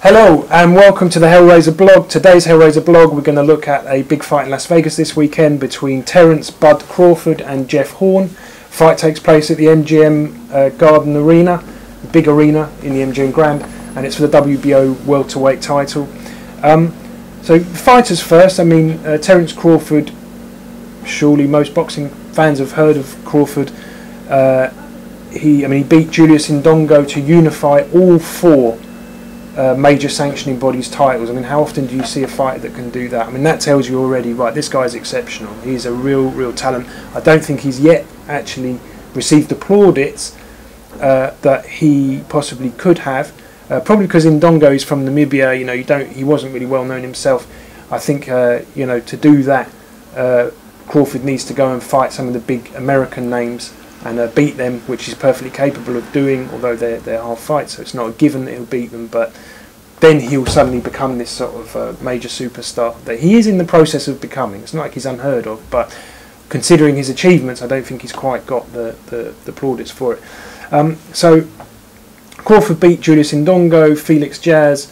Hello and welcome to the Hellraiser blog. Today's Hellraiser blog, we're going to look at a big fight in Las Vegas this weekend between Terence Bud Crawford and Jeff Horn. Fight takes place at the MGM Garden Arena, big arena in the MGM Grand, and it's for the WBO Welterweight Title. So fighters first. I mean, Terence Crawford, surely most boxing fans have heard of Crawford. He beat Julius Indongo to unify all four major sanctioning bodies titles. I mean, how often do you see a fighter that can do that? I mean, that tells you already, right, this guy's exceptional. He's a real talent. I don't think he's yet actually received the plaudits that he possibly could have. Probably because Indongo is from Namibia. You know, he wasn't really well known himself. I think to do that, Crawford needs to go and fight some of the big American names and beat them, which he's perfectly capable of doing, although they're hard fights, so it's not a given that he'll beat them. But then he'll suddenly become this sort of major superstar that he is in the process of becoming. It's not like he's unheard of, but considering his achievements, I don't think he's quite got the plaudits for it. So Crawford beat Julius Indongo, Felix Jazz,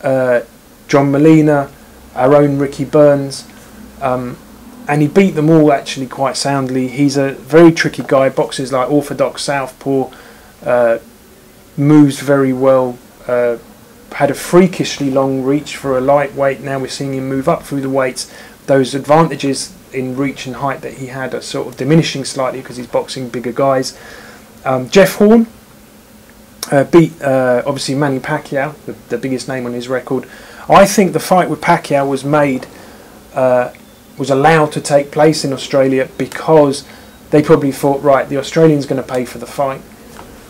John Molina, our own Ricky Burns, and he beat them all actually quite soundly. He's a very tricky guy, boxes like orthodox southpaw, moves very well, had a freakishly long reach for a lightweight. Now we're seeing him move up through the weights. Those advantages in reach and height that he had are sort of diminishing slightly because he's boxing bigger guys. Jeff Horn beat obviously Manny Pacquiao, the biggest name on his record. I think the fight with Pacquiao was allowed to take place in Australia because they probably thought, right, the Australian's going to pay for the fight.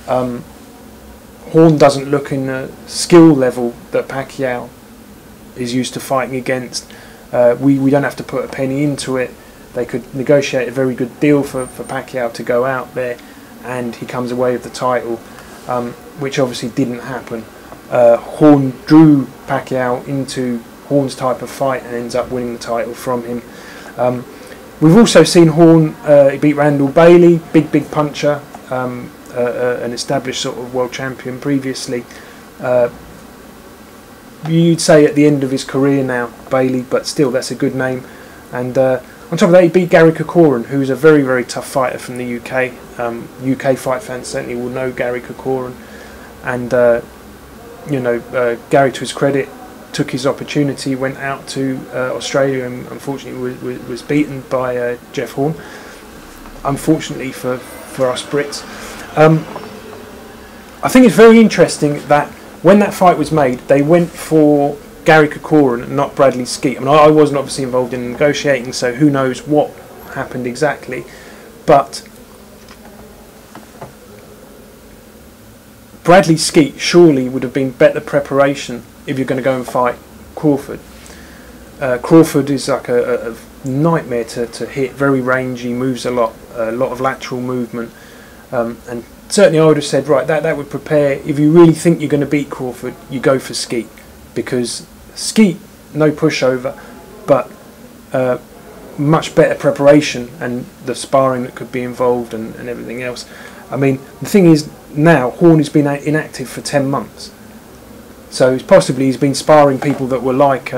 Horn doesn't look in the skill level that Pacquiao is used to fighting against. We don't have to put a penny into it. They could negotiate a very good deal for Pacquiao to go out there, and he comes away with the title, which obviously didn't happen. Horn drew Pacquiao into Horn's type of fight and ends up winning the title from him. We've also seen Horn, he beat Randall Bailey, big puncher, an established sort of world champion previously. You'd say at the end of his career now, Bailey, but still that's a good name. And on top of that, he beat Gary Corcoran, who's a very tough fighter from the UK. UK fight fans certainly will know Gary Corcoran, and Gary, to his credit, took his opportunity, went out to Australia, and unfortunately was beaten by Jeff Horn. Unfortunately for us Brits. I think it's very interesting that when that fight was made, they went for Gary Corcoran and not Bradley Skeet. I mean, I wasn't obviously involved in negotiating, so who knows what happened exactly. But Bradley Skeet surely would have been better preparation if you're going to go and fight Crawford. Crawford is like a nightmare to hit, very rangy, moves a lot of lateral movement, and certainly I would have said, right, that would prepare. If you really think you're going to beat Crawford, you go for Skeet, because Skeet, no pushover, but much better preparation and the sparring that could be involved and everything else. I mean, the thing is, now Horn has been inactive for 10 months. So he's been sparring people that were like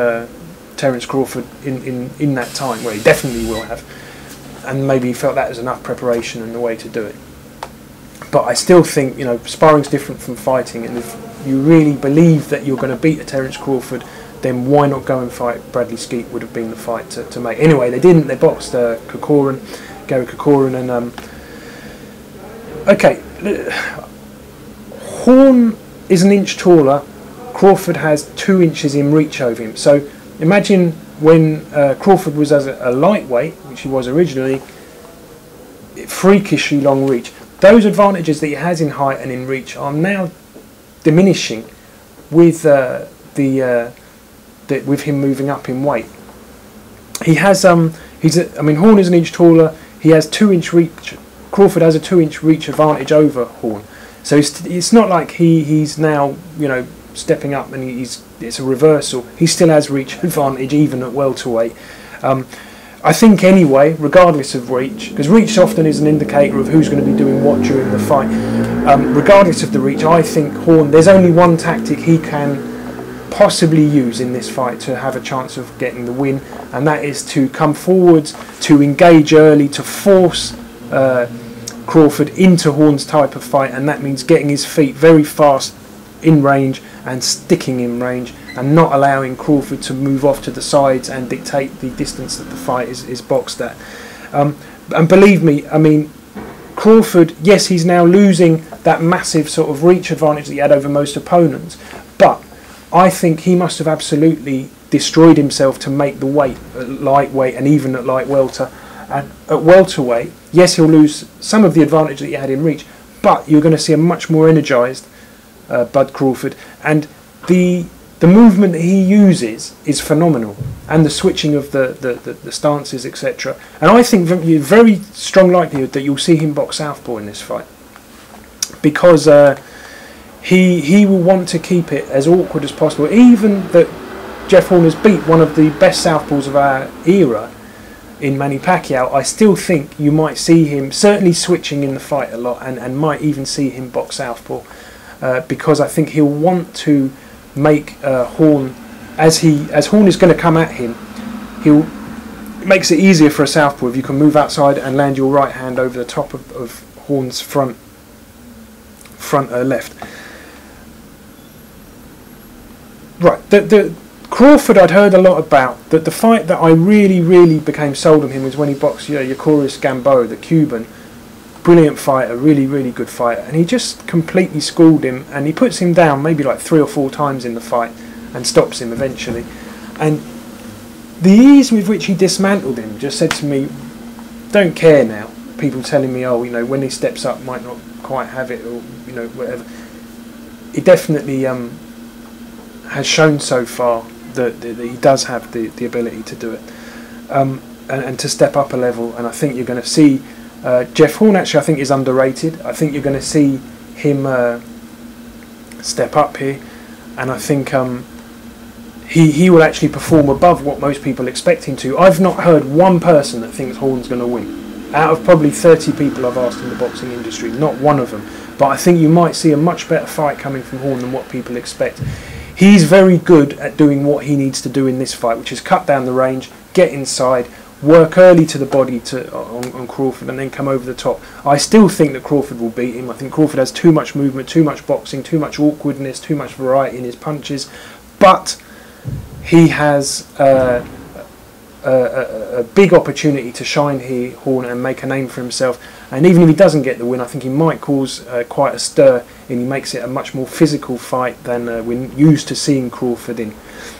Terence Crawford in that time. Well, he definitely will have, and maybe he felt that was enough preparation and the way to do it. But I still think, sparring's different from fighting, and if you really believe that you're going to beat a Terence Crawford, then why not go and fight Bradley Skeet? Would have been the fight to make. Anyway, they didn't. They boxed Gary Corcoran, and okay, Horn is an inch taller. Crawford has 2 inches in reach over him. So imagine when Crawford was as a lightweight, which he was originally, freakishly long reach. Those advantages that he has in height and in reach are now diminishing with with him moving up in weight. He has Horn is an inch taller. He has 2 inch reach. Crawford has a 2 inch reach advantage over Horn. So it's not like he's now stepping up and it's a reversal. He still has reach advantage even at welterweight. I think anyway, regardless of reach, because reach often is an indicator of who's going to be doing what during the fight. Regardless of the reach, I think Horn, there's only one tactic he can possibly use in this fight to have a chance of getting the win, and that is to come forwards, to engage early, to force Crawford into Horn's type of fight, and that means getting his feet very fast in range and sticking in range, and not allowing Crawford to move off to the sides and dictate the distance that the fight is boxed at. And believe me, I mean, Crawford, yes, he's now losing that massive sort of reach advantage that he had over most opponents, but I think he must have absolutely destroyed himself to make the weight at lightweight and even at light welter. And at welterweight, yes, he'll lose some of the advantage that he had in reach, but you're going to see a much more energised Bud Crawford, and the movement that he uses is phenomenal, and the switching of the stances, etc. And I think very strong likelihood that you'll see him box southpaw in this fight, because he will want to keep it as awkward as possible. Even that Jeff Horn has beat one of the best southpaws of our era in Manny Pacquiao, I still think you might see him certainly switching in the fight a lot, and might even see him box southpaw, because I think he'll want to make Horn, as Horn is going to come at him, it makes it easier for a southpaw if you can move outside and land your right hand over the top of Horn's front left. Right, the Crawford I'd heard a lot about. That the fight that I really became sold on him was when he boxed Yocoris Gamboa, the Cuban. Brilliant fighter, really good fighter, and he just completely schooled him, and he puts him down maybe like 3 or 4 times in the fight and stops him eventually. And the ease with which he dismantled him just said to me, don't care now, people telling me, oh, when he steps up might not quite have it, or whatever. He definitely has shown so far that he does have the ability to do it, and to step up a level. And I think you're going to see Jeff Horn, actually I think, is underrated. I think you're going to see him step up here, and I think he will actually perform above what most people expect him to. I've not heard one person that thinks Horn's going to win. Out of probably 30 people I've asked in the boxing industry, not one of them. But I think you might see a much better fight coming from Horn than what people expect. He's very good at doing what he needs to do in this fight, which is cut down the range, get inside, work early to the body on Crawford, and then come over the top. I still think that Crawford will beat him. I think Crawford has too much movement, too much boxing, too much awkwardness, too much variety in his punches. But he has a big opportunity to shine here, Horn, and make a name for himself. And even if he doesn't get the win, I think he might cause quite a stir, and he makes it a much more physical fight than we're used to seeing Crawford in.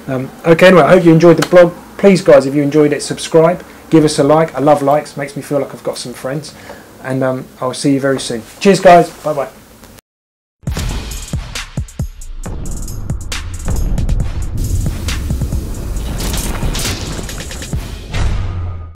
Okay, anyway, I hope you enjoyed the blog. Please, guys, if you enjoyed it, subscribe, give us a like. I love likes, makes me feel like I've got some friends. And I'll see you very soon. Cheers, guys. Bye-bye.